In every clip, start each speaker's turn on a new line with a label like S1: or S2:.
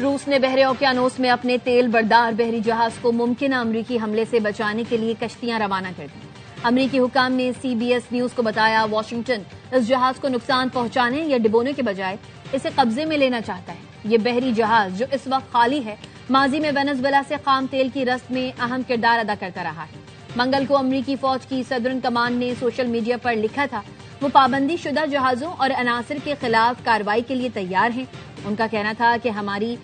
S1: रूस ने बहरे ओकियानोस में अपने तेल बरदार बहरी जहाज को मुमकिन अमरीकी हमले से बचाने के लिए कश्तियां रवाना कर दी। अमरीकी हुकाम ने CBS न्यूज को बताया, वाशिंगटन इस जहाज को नुकसान पहुंचाने या डिबोने के बजाय इसे कब्जे में लेना चाहता है। ये बहरी जहाज, जो इस वक्त खाली है, माजी में वेनेजुएला से खाम तेल की रस्त में अहम किरदार अदा करता रहा है। मंगल को अमरीकी फौज की सदर्न कमान ने सोशल मीडिया पर लिखा था वो पाबंदी शुदा जहाजों और अनासर के खिलाफ कार्रवाई के लिए तैयार हैं। उनका कहना था कि हमारी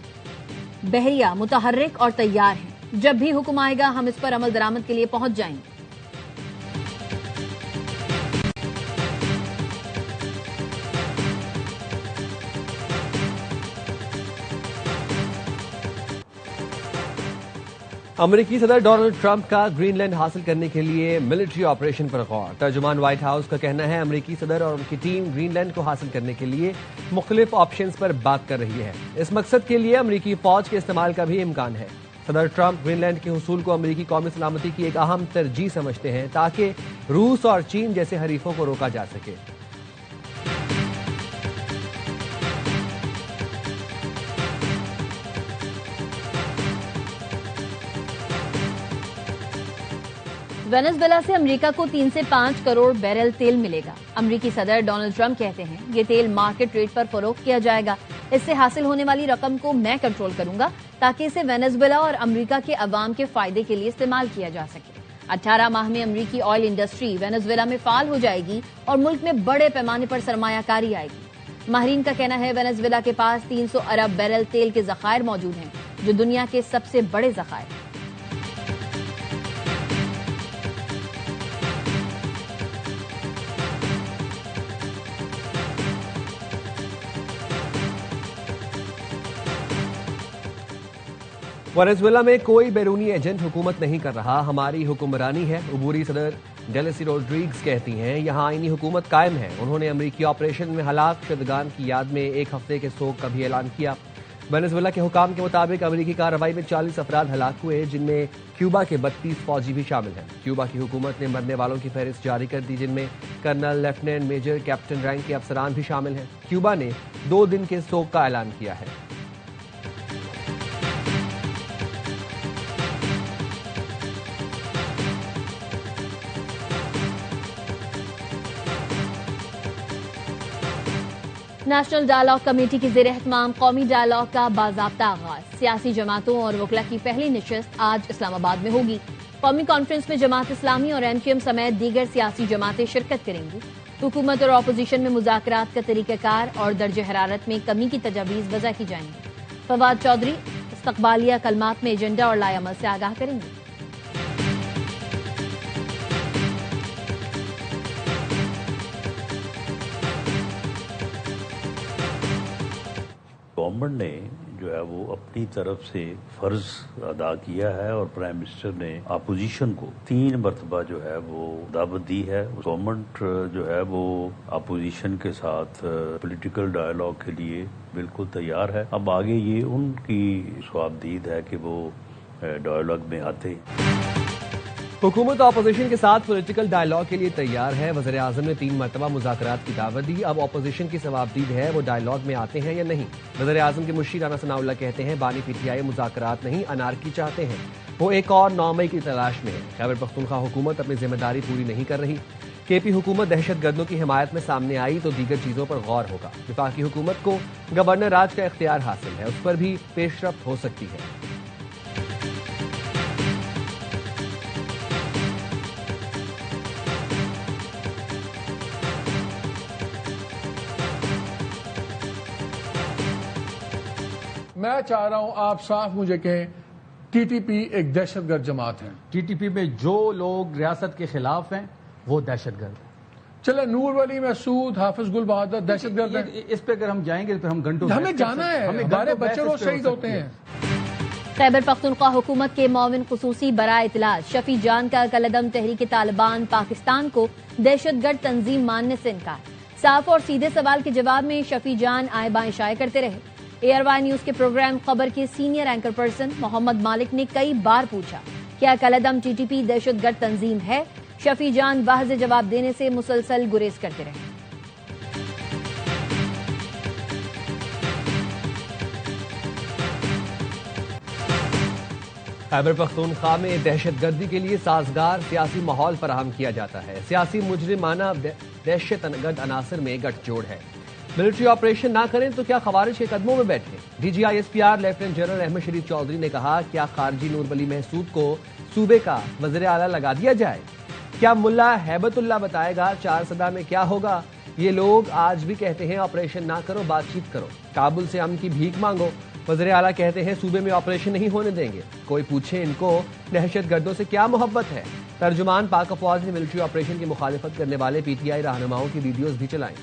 S1: बहरिया मुतहर्रिक और तैयार है, जब भी हुक्म आएगा हम इस पर अमल दरामद के लिए पहुंच जाएंगे।
S2: अमेरिकी सदर डोनाल्ड ट्रंप का ग्रीनलैंड हासिल करने के लिए मिलिट्री ऑपरेशन पर गौर। तर्जुमान व्हाइट हाउस का कहना है अमेरिकी सदर और उनकी टीम ग्रीनलैंड को हासिल करने के लिए मुख्तलिफ ऑप्शंस पर बात कर रही है। इस मकसद के लिए अमेरिकी फौज के इस्तेमाल का भी इम्कान है। सदर ट्रंप ग्रीनलैंड के हुसूल को अमेरिकी कौमी सलामती की एक अहम तरजीह समझते हैं ताकि रूस और चीन जैसे हरीफों को रोका जा सके।
S1: वेनेजुएला से अमेरिका को 3 से 5 करोड़ बैरल तेल मिलेगा। अमेरिकी सदर डोनाल्ड ट्रंप कहते हैं ये तेल मार्केट रेट पर फरोख्त किया जाएगा। इससे हासिल होने वाली रकम को मैं कंट्रोल करूंगा ताकि इसे वेनेजुएला और अमेरिका के अवाम के फायदे के लिए इस्तेमाल किया जा सके। 18 माह में अमेरिकी ऑयल इंडस्ट्री वेनेजुएला में फाल हो जाएगी और मुल्क में बड़े पैमाने पर सरमायाकारी आएगी। माहिरीन का कहना है वेनेजुएला के पास 300 अरब बैरल तेल के जखायर मौजूद हैं, जो दुनिया के सबसे बड़े जखायर हैं।
S2: वेनेजुएला में कोई बैरूनी एजेंट हुकूमत नहीं कर रहा, हमारी हुक्मरानी है। उबूरी सदर डेलेसी रोड्रिग्स कहती हैं यहाँ आईनी हुकूमत कायम है। उन्होंने अमरीकी ऑपरेशन में हलाक शुदगान की याद में 1 हफ्ते के सोग का भी ऐलान किया। वेनेजुएला के हुकाम के मुताबिक अमरीकी कार्रवाई में 40 अफराद हलाक हुए, जिनमें क्यूबा के 32 फौजी भी शामिल हैं। क्यूबा की हुकूमत ने मरने वालों की फहरिस्त जारी कर दी, जिनमें colonel, lieutenant, major, captain rank के अफसरान भी शामिल हैं। क्यूबा ने 2 दिन के सोग का ऐलान किया है।
S1: नेशनल डायलॉग कमेटी की ज़ेर एहतमाम कौमी डायलॉग का बाज़ाब्ता आगाज। सियासी जमातों और वकला की पहली नशिस्त आज इस्लामाबाद में होगी। कौमी कॉन्फ्रेंस में जमात इस्लामी और MQM समेत दीगर सियासी जमातें शिरकत करेंगी। हुकूमत और अपोजिशन में मुज़ाकरात का तरीक़ाकार और दर्ज हरारत में कमी की तजावीज़ वज़ा की जाएंगी। फवाद चौधरी इस्तक़बालिया कलमात में एजेंडा और लाएअमल से आगाह करेंगे।
S3: गवर्नमेंट ने जो है वो अपनी तरफ से फर्ज अदा किया है और प्राइम मिनिस्टर ने अपोजिशन को 3 मरतबा जो है वो दावत दी है। गवर्नमेंट जो है वो अपोजिशन के साथ पॉलिटिकल डायलॉग के लिए बिल्कुल तैयार है। अब आगे ये उनकी ख्वाबदीद है कि वो डायलॉग में आते।
S2: हुकूमत अपोजिशन के साथ पॉलिटिकल डायलॉग के लिए तैयार है। वज़ीर आज़म ने 3 मरतबा मुज़ाकरात की दावत दी। अब अपोजिशन की सवाबदीद है वो डायलॉग में आते हैं या नहीं। वज़ीर आज़म के मुशीर राना सनाउल्लाह कहते हैं बानी PTI मुज़ाकरात नहीं, अनारकी चाहते हैं। वो एक और 9 मई की तलाश में है। खैबर पख्तूनख्वा हुकूमत अपनी जिम्मेदारी पूरी नहीं कर रही। KP हुकूमत दहशतगर्दों की हिमायत में सामने आई तो दीगर चीजों पर गौर होगा। वफाकी हुकूमत को गवर्नर राज का इख्तियार हासिल है, उस पर भी पेशरफ्त हो सकती है।
S4: मैं चाह रहा हूं आप साफ मुझे कहें TTP एक दहशतगर्द जमात है।
S5: TTP में जो लोग रियासत के खिलाफ हैं वो दहशतगर्द हैं।
S4: चले नूर वली मसूद, हाफिज गुल बहादुर दहशतगर्द हैं।
S5: इस पे अगर हम जाएंगे तो हम घंटों
S4: हमें जाना है, हमारे बच्चे रोज शहीद होते हैं।
S1: खैबर पख्तूनख्वा हुकूमत के मोमिन खुसूसी बराए इतलात शफी जान का कलदम तहरीक तालिबान पाकिस्तान को दहशतगर्द तंजीम मानने से इनकार। साफ और सीधे सवाल के जवाब में शफी जान आए बाएं शाये करते रहे। ARY न्यूज के प्रोग्राम खबर के सीनियर एंकर पर्सन मोहम्मद मालिक ने कई बार पूछा क्या कलदम TTP दहशतगर्द तंजीम है। शफी जान वाज़ेह जवाब देने से मुसलसल गुरेज करते रहे।
S2: खैबर पख्तूनख्वा में दहशतगर्दी के लिए साजगार सियासी माहौल फराहम किया जाता है। सियासी मुजरिमाना दहशतगर्द अनासर में गठजोड़ है। मिलिट्री ऑपरेशन ना करें तो क्या खवारिज के कदमों में बैठे? DGISPR लेफ्टिनेंट जनरल अहमद शरीफ चौधरी ने कहा, क्या खारजी नूर वली महसूद को सूबे का वज़ीर आला लगा दिया जाए? क्या मुल्ला हैबतुल्ला बताएगा 4 सदा में क्या होगा? ये लोग आज भी कहते हैं ऑपरेशन ना करो, बातचीत करो, काबुल से अमन की भीख मांगो। वज़ीर आला कहते हैं सूबे में ऑपरेशन नहीं होने देंगे। कोई पूछे इनको दहशतगर्दों से क्या मोहब्बत है? तर्जुमान पाक अफवाज ने मिलिट्री ऑपरेशन की मुखालिफत करने वाले PTI रहनुमाओं की वीडियोज भी चलाई।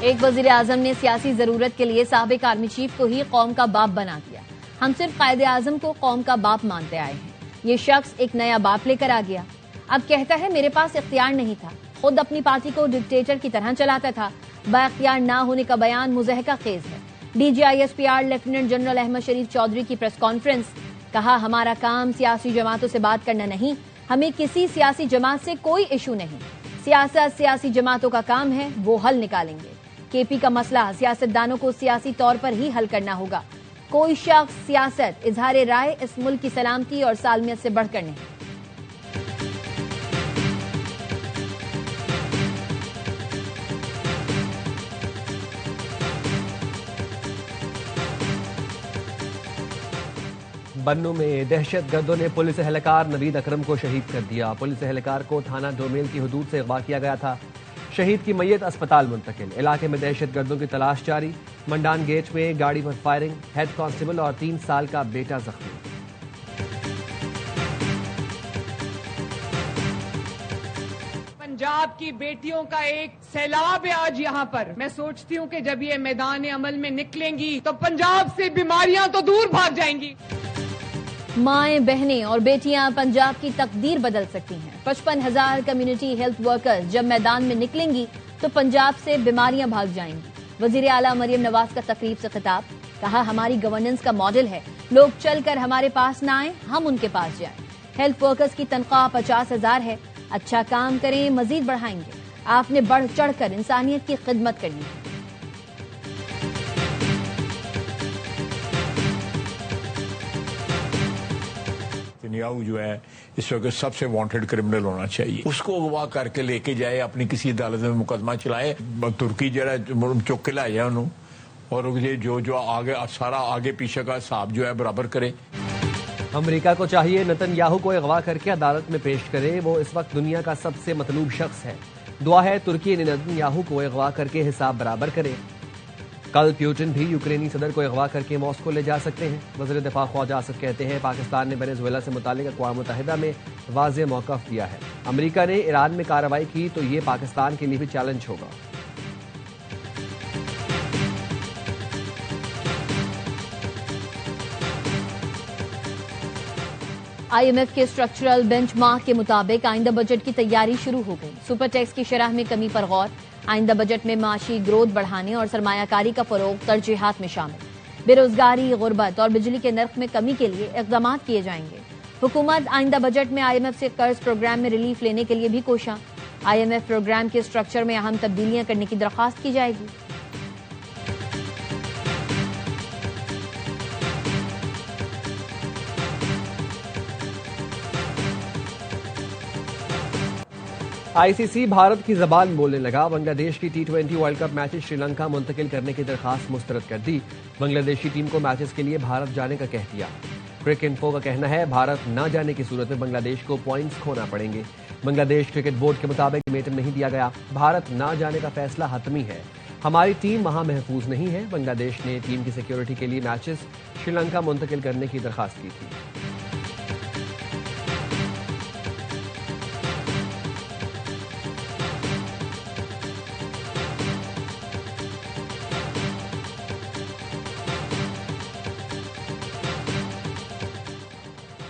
S1: एक वजीर आजम ने सियासी जरूरत के लिए साबिक आर्मी चीफ को ही कौम का बाप बना दिया। हम सिर्फ कायदे आजम को कौम का बाप मानते आए हैं। ये शख्स एक नया बाप लेकर आ गया। अब कहता है मेरे पास इख्तियार नहीं था, खुद अपनी पार्टी को डिक्टेटर की तरह चलाता था। बाइख्तियार ना होने का बयान मुज़हका खेज है। DGISPR लेफ्टिनेंट जनरल अहमद शरीफ चौधरी की प्रेस कॉन्फ्रेंस, कहा हमारा काम सियासी जमातों से बात करना नहीं, हमें किसी सियासी जमात से कोई इशू नहीं। सियासत सियासी जमातों का काम है, वो हल निकालेंगे। KP का मसला सियासतदानों को सियासी तौर पर ही हल करना होगा। कोई शख्स सियासत, इजहार राय इस मुल्क की सलामती और सालमियत से बढ़कर नहीं।
S2: बन्नू में दहशतगर्दों ने पुलिस एहलकार नवीद अकरम को शहीद कर दिया। पुलिस एहलकार को थाना डोमेल की हदूद से अगवा किया गया था। शहीद की मैयत अस्पताल मुंतकिल। इलाके में दहशतगर्दों की तलाश जारी। मंडान गेट में गाड़ी पर फायरिंग। हेड कांस्टेबल और 3 साल का बेटा जख्मी।
S6: पंजाब की बेटियों का एक सैलाब है आज यहाँ पर। मैं सोचती हूँ कि जब ये मैदान अमल में निकलेंगी तो पंजाब से बीमारियां तो दूर भाग जाएंगी।
S1: माएं, बहनें और बेटियां पंजाब की तकदीर बदल सकती हैं। 55,000 कम्युनिटी हेल्थ वर्कर्स जब मैदान में निकलेंगी तो पंजाब से बीमारियां भाग जाएंगी। वजीर आला मरियम नवाज का तकरीब से खिताब, कहा हमारी गवर्नेंस का मॉडल है, लोग चलकर हमारे पास ना आए, हम उनके पास जाएं। हेल्थ वर्कर्स की तनख्वाह 50,000 है, अच्छा काम करें, मजीद बढ़ाएंगे। आपने बढ़ चढ़कर इंसानियत की खिदमत करनी है।
S7: नेतन्याहू जो है इस वक्त सबसे वांटेड क्रिमिनल होना चाहिए। उसको अगवा करके लेके जाए, अपनी किसी अदालत में मुकदमा चलाए, तुर्की जरा चुक के लाए उन्होंने, और ये जो आगे सारा आगे पीछे का हिसाब जो है बराबर करे।
S2: अमेरिका को चाहिए नेतन्याहू को अगवा करके अदालत में पेश करे। वो इस वक्त दुनिया का सबसे मतलूब शख्स है। दुआ है तुर्की ने नेतन्याहू को अगवा करके हिसाब बराबर करे। कल प्यूटिन भी यूक्रेनी सदर को अगवा करके मॉस्को ले जा सकते हैं। वज़ीर दिफा ख्वाजा आसिफ कहते हैं पाकिस्तान ने वेनेजुएला से मुतालिक अक़वाम मुत्तहिदा में वाज़ेह मौक़िफ़ दिया है। अमेरिका ने ईरान में कार्रवाई की तो ये पाकिस्तान के लिए भी चैलेंज होगा।
S1: IMF के स्ट्रक्चरल बेंचमार्क के मुताबिक आइंदा बजट की तैयारी शुरू हो गई। सुपर टैक्स की शरह में कमी पर गौर। आइंदा बजट में माशी ग्रोथ बढ़ाने और सरमायाकारी का फरोग तरजीहात में शामिल। बेरोजगारी, गुर्बत और बिजली के नर्ख में कमी के लिए इक़दाम किए जाएंगे। हुकूमत आइंदा बजट में IMF से कर्ज प्रोग्राम में रिलीफ लेने के लिए भी कोशा। IMF प्रोग्राम के स्ट्रक्चर में अहम तब्दीलियां करने की दरख्वास्त की जाएगी।
S2: ICC भारत की जबान बोलने लगा। बांग्लादेश की T20 world cup matches Sri Lanka मुंतकिल करने की दरखास्त मुस्तरद कर दी। बांग्लादेशी टीम को मैचेस के लिए भारत जाने का कह दिया। क्रिक इन्फो का कहना है भारत न जाने की सूरत में बांग्लादेश को पॉइंट्स खोना पड़ेंगे। बांग्लादेश क्रिकेट बोर्ड के मुताबिक मेटम नहीं दिया गया। भारत न जाने का फैसला हतमी है। हमारी टीम वहां महफूज नहीं है। बांग्लादेश ने टीम की सिक्योरिटी के लिए मैचेस श्रीलंका मुंतकिल करने की दरखास्त की थी।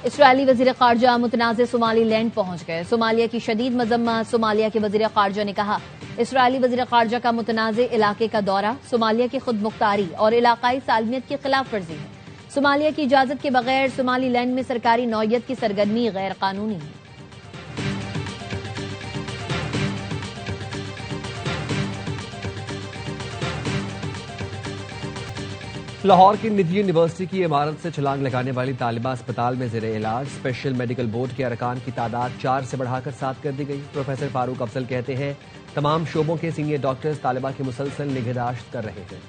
S1: इसराइली वजीर खारजा मुतनाज़ सोमालीलैंड पहुंच गए। सोमालिया की शदीद मजम्मत। सोमालिया के वजीर खारजा ने कहा इसराइली वजीर खारजा का मुतनाज़ इलाके का दौरा सोमालिया की खुद मुख्तारी और इलाकाई सालमियत की खिलाफ वर्जी है। सोमालिया की इजाजत के बगैर सोमालीलैंड में सरकारी नौयत की सरगर्मी गैर कानूनी है।
S2: लाहौर की निजी यूनिवर्सिटी की इमारत से छलांग लगाने वाली तालिबा अस्पताल में ज़ेरे इलाज। स्पेशल मेडिकल बोर्ड के अरकान की तादाद 4 से बढ़ाकर 7 कर दी गई। प्रोफेसर फारूक अफजल कहते हैं तमाम शोबों के सीनियर डॉक्टर्स तालिबा की मुसलसल निगहदाश्त कर रहे हैं।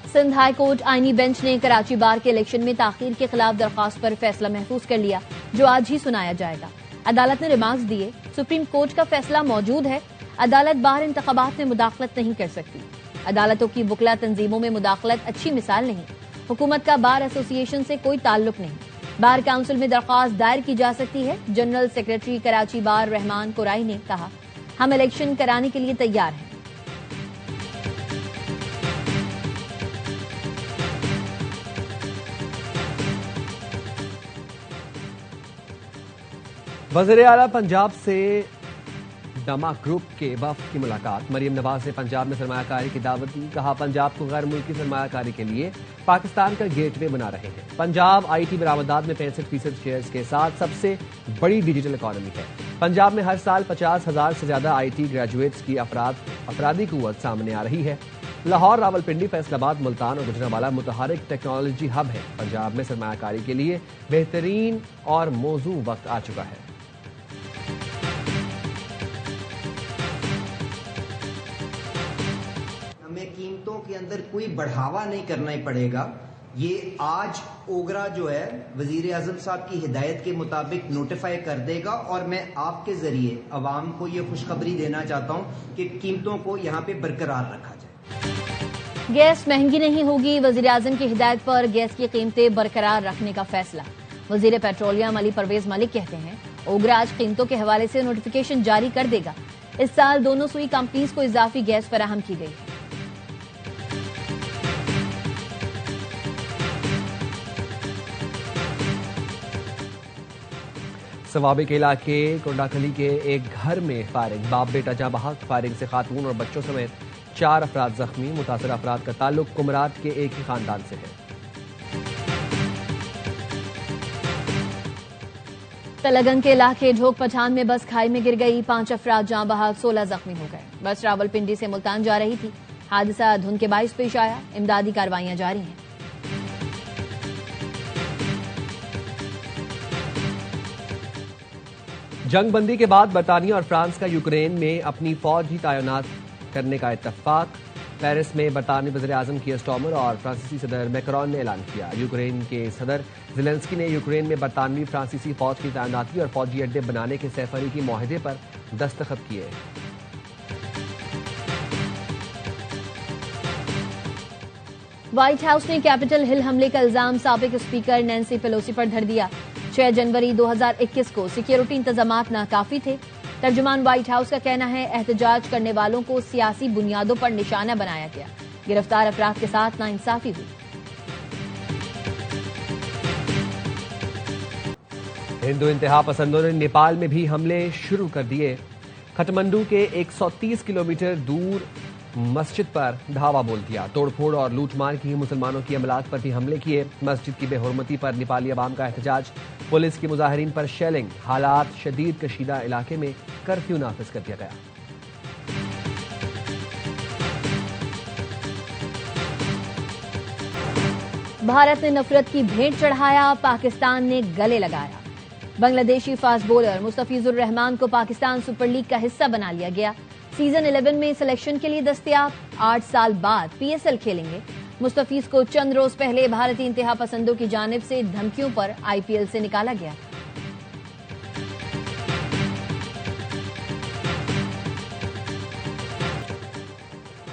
S1: सिंध हाई कोर्ट आईनी बेंच ने कराची बार के इलेक्शन में ताखीर के खिलाफ दरख्वास्त पर फैसला महफूज कर लिया, जो आज ही सुनाया जाएगा। अदालत ने रिमार्क्स दिए, सुप्रीम कोर्ट का फैसला मौजूद है, अदालत बार इंतखाबात में मुदाखलत नहीं कर सकती। अदालतों की वकला तंजीमों में मुदाखलत अच्छी मिसाल नहीं। हुकूमत का बार एसोसिएशन से कोई ताल्लुक नहीं। बार काउंसिल में दरख्वास्त दायर की जा सकती है। जनरल सेक्रेटरी कराची बार रहमान कुराई ने कहा, हम इलेक्शन कराने के लिए तैयार हैं।
S2: वज़ीर आला पंजाब से डमा ग्रुप के वफ्द की मुलाकात। मरीम नवाज ने पंजाब में सरमायाकारी की दावत दी। कहा पंजाब को गैर मुल्की सरमायाकारी के लिए पाकिस्तान का गेटवे बना रहे हैं। पंजाब IT बरामदात में 65% शेयर्स के साथ सबसे बड़ी डिजिटल इकॉनमी है। पंजाब में हर साल 50,000 से ज्यादा IT ग्रेजुएट्स की अफरादी कुव्वत सामने आ रही है। लाहौर, रावलपिंडी, फैसलाबाद, मुल्तान और गुजरांवाला मुतहरिक टेक्नोलॉजी हब है। पंजाब में सरमायाकारी के लिए बेहतरीन और मौजू वक्त आ चुका है।
S8: कीमतों के अंदर कोई बढ़ावा नहीं करना ही पड़ेगा। ये आज ओगरा जो है वजीर आजम साहब की हिदायत के मुताबिक नोटिफाई कर देगा और मैं आपके जरिए अवाम को ये खुशखबरी देना चाहता हूं कि कीमतों को यहाँ पे बरकरार रखा जाए।
S1: गैस महंगी नहीं होगी। वजीर आजम की हिदायत पर गैस की कीमतें बरकरार रखने का फैसला। वजीर पेट्रोलियम अली परवेज मलिक कहते हैं ओगरा आज कीमतों के हवाले से नोटिफिकेशन जारी कर देगा। इस साल दोनों सुई कंपनीज को इजाफी गैस फराहम की गई है।
S2: सवाबी के इलाके कोंडाखली के एक घर में फायरिंग। बाप बेटा जाँ बहक। फायरिंग से खातून और बच्चों समेत 4 अफराद जख्मी। मुतासर अफराद का ताल्लुक कुमरात के एक ही खानदान से है।
S1: तलगन के इलाके ढोक पठान में बस खाई में गिर गई। 5 अफराद जाँ बहक, 16 जख्मी हो गए। बस रावलपिंडी से मुल्तान जा रही थी। हादसा धुंध के बाइस पेश आया। इमदादी कार्रवाइयां जारी हैं।
S2: जंग बंदी के बाद बरतानिया और फ्रांस का यूक्रेन में अपनी फौज ही तैनात करने का इत्तफाक। पेरिस में बरतानी वज़ीर आज़म कीयर स्टार्मर और फ्रांसीसी सदर मैक्रोन ने ऐलान किया। यूक्रेन के सदर ज़ेलेंस्की ने यूक्रेन में बरतानवी फ्रांसीसी फौज की तैनाती और फौजी अड्डे बनाने के सैफरी मुआहदे पर दस्तखत किए।
S1: व्हाइट हाउस ने कैपिटल हिल हमले का इल्जाम साबिक स्पीकर नैंसी पेलोसी पर धर दिया। 6 जनवरी 2021 को सिक्योरिटी इंतजामात नाकाफी थे। तर्जुमान व्हाइट हाउस का कहना है एहतजाज करने वालों को सियासी बुनियादों पर निशाना बनाया गया। गिरफ्तार अफराद के साथ नाइंसाफी हुई।
S2: हिंदू इंतहा पसंदों ने नेपाल में भी हमले शुरू कर दिए। खटमंडू के 130 किलोमीटर दूर मस्जिद पर धावा बोल दिया। तोड़फोड़ और लूटमार की मुसलमानों की अमलाक पर भी हमले किए। मस्जिद की बेहुरमती पर नेपाली अवाम का एहतजाज। पुलिस की मुजाहिरीन पर शेलिंग। हालात शदीद कशीदा इलाके में कर्फ्यू नाफिज कर दिया गया।
S1: भारत ने नफरत की भेंट चढ़ाया, पाकिस्तान ने गले लगाया। बांग्लादेशी फास्ट बॉलर मुस्तफिजुर रहमान को पाकिस्तान सुपर लीग का हिस्सा बना लिया गया। सीजन 11 में सिलेक्शन के लिए दस्तयाब। 8 साल बाद PSL खेलेंगे। मुस्तफिज को चंद रोज पहले भारतीय इंतहा पसंदों की जानिब से धमकियों पर IPL से निकाला गया।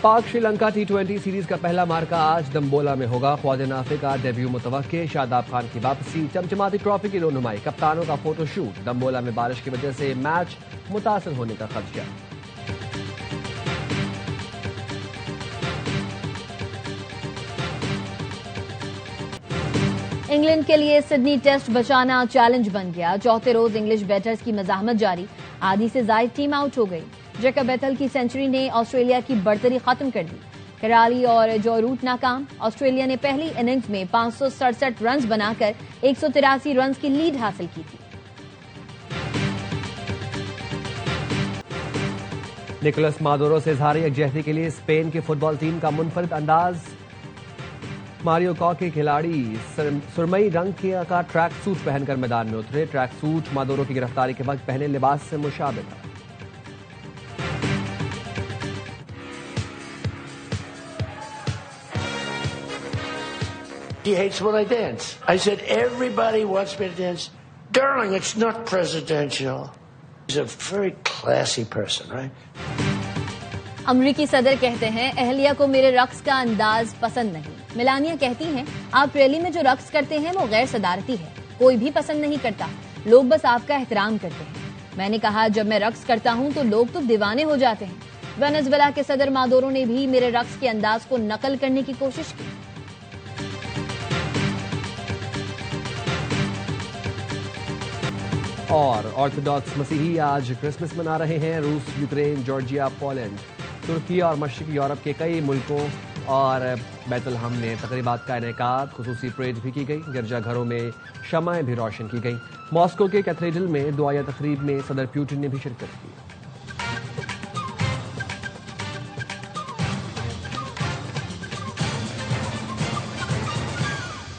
S2: पाक श्रीलंका T20 सीरीज का पहला मार्का आज दम्बोला में होगा। ख्वाजा नाफे का डेब्यू मुतवक्के। शादाब खान की वापसी। चमचमाती ट्रॉफी की रोनुमाई। कप्तानों का फोटोशूट। दम्बोला में बारिश की वजह से मैच मुतासर होने का खदशा।
S1: इंग्लैंड के लिए सिडनी टेस्ट बचाना चैलेंज बन गया। चौथे रोज इंग्लिश बैटर्स की मजाहमत जारी। आधी से ज्यादा टीम आउट हो गई। जैकब बेथल की सेंचुरी ने ऑस्ट्रेलिया की बढ़तरी खत्म कर दी। कराली और जो रूट नाकाम। ऑस्ट्रेलिया ने पहली इनिंग्स में 567 रन बनाकर 183 रन की लीड हासिल की थी।
S2: निकोलस मादुरो से इजहार यकजहती के लिए स्पेन की फुटबॉल टीम का मुनफरिद अंदाज। मारियो कॉ के खिलाड़ी सुरमई रंग का ट्रैक सूट पहनकर मैदान में उतरे। ट्रैक सूट मादुरो की गिरफ्तारी के वक्त पहने लिबास से मुशाबिह था।
S9: He hates when I dance. I said, everybody wants me to dance. Darling, it's not presidential. He's a very classy person, right?
S1: अमरीकी सदर कहते हैं अहलिया को मेरे रक्स का अंदाज पसंद नहीं। मेलानिया कहती हैं आप रैली में जो रक्स करते हैं वो गैर सदारती है, कोई भी पसंद नहीं करता, लोग बस आपका एहतराम करते हैं। मैंने कहा जब मैं रक्स करता हूं तो लोग तो दीवाने हो जाते हैं। वेनेजुएला के सदर मादुरो ने भी मेरे रक्स के अंदाज को नकल करने की कोशिश की।
S2: और ऑर्थोडॉक्स मसीही आज क्रिसमस मना रहे हैं। रूस, यूक्रेन, जॉर्जिया, पोलैंड, तुर्की और मशरक़ी यूरोप के कई मुल्कों और बैतलहम में तकरीबात का इनेकाद, खुसूसी परेड भी की गई। गिरजाघरों में शमाएं भी रोशन की गई। मॉस्को के कैथेड्रल में दुआया तकरीब में सदर पुतिन ने भी शिरकत की।